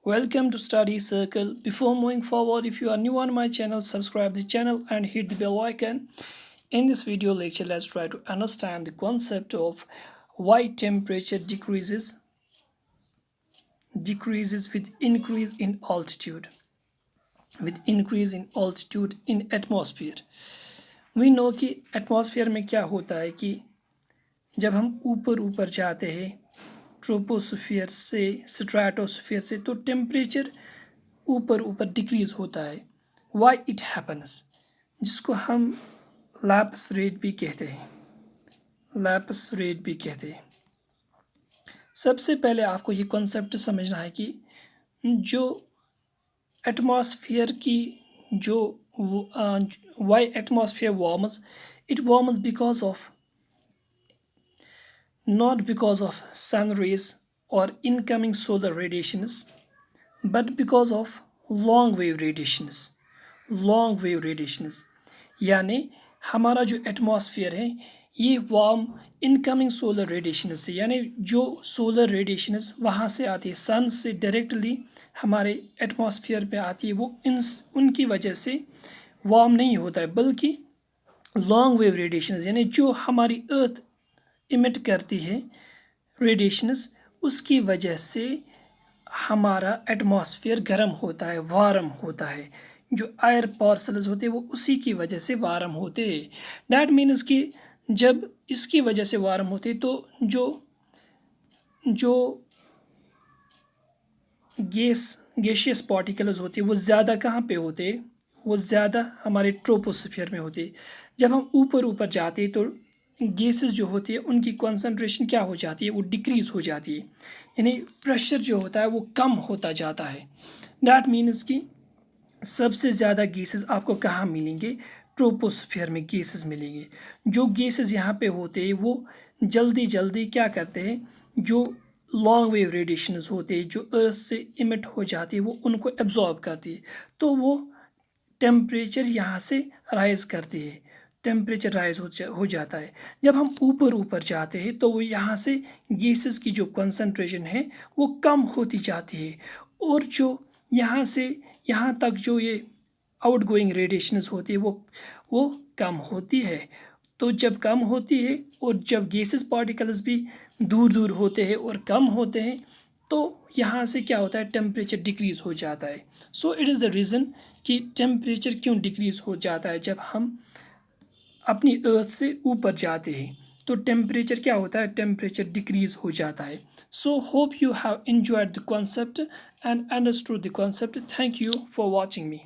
Welcome to Study Circle. Before moving forward, if you are new on my channel, subscribe the channel and hit the bell icon. In this video lecture, let's try to understand the concept of why temperature decreases with increase in altitude. With increase in altitude in atmosphere. We know कि atmosphere में क्या होता है कि जब हम ऊपर जाते हैं ट्रोपोस्फियर से स्ट्रेटोस्फियर से तो टेम्परेचर ऊपर डिक्रीज होता है. वाई इट हैपन्स, जिसको हम लैप्स रेट भी कहते हैं. सबसे पहले आपको ये कॉन्सेप्ट समझना है कि जो एटमॉस्फेयर की जो why atmosphere warms, it warms because of not because of sun rays or incoming solar radiations, but because of long wave radiations. यानी हमारा जो एटमॉस्फेयर है ये वार्म इनकमिंग सोलर रेडिएशन से, यानी जो सोलर रेडिएशंस वहाँ से आती है सन से डायरेक्टली हमारे एटमॉस्फेयर पे आती है, वो उनकी वजह से वार्म नहीं होता है, बल्कि लॉन्ग वेव रेडिएशंस यानी जो हमारी अर्थ इमिट करती है रेडिएशंस, उसकी वजह से हमारा एटमॉस्फेयर गर्म होता है, वार्म होता है. जो एयर पार्सल्स होते हैं वो उसी की वजह से वार्म होते हैं. डैट मीन्स कि जब इसकी वजह से वार्म होते तो जो गैशियस पार्टिकल्स होते हैं वो ज़्यादा कहाँ पे होते हैं, वो ज़्यादा हमारे ट्रोपोस्फियर में होते हैं. जब हम ऊपर जाते हैं तो गैसेस जो होती है उनकी कॉन्सेंट्रेशन क्या हो जाती है, वो डिक्रीज़ हो जाती है, यानी प्रेशर जो होता है वो कम होता जाता है. डैट मीन्स कि सबसे ज़्यादा गैसेस आपको कहाँ मिलेंगे, ट्रोपोस्फियर में गैसेस मिलेंगे. जो गैसेस यहाँ पे होते हैं वो जल्दी क्या करते हैं, जो लॉन्ग वेव रेडिएशंस होते हैं जो अर्थ से इमिट हो जाती है वो उनको एब्जॉर्ब करती है, तो वो टेम्परेचर यहाँ से राइज़ करती है, टेम्परेचर राइज हो जाता है. जब हम ऊपर जाते हैं तो वो यहाँ से गैसेस की जो कंसंट्रेशन है वो कम होती जाती है, और जो यहाँ से यहाँ तक जो ये आउट गोइंग रेडिएशंस होती है वो कम होती है. तो जब कम होती है और जब गैसेस पार्टिकल्स भी दूर होते हैं और कम होते हैं तो यहाँ से क्या होता है, टेम्परेचर डिक्रीज़ हो जाता है. So it is the reason कि टेम्परेचर क्यों डिक्रीज़ हो जाता है. जब हम अपनी अर्थ से ऊपर जाते हैं तो टेम्परेचर क्या होता है, टेम्परेचर डिक्रीज़ हो जाता है. So hope you have enjoyed the concept and understood the concept. Thank you for watching me.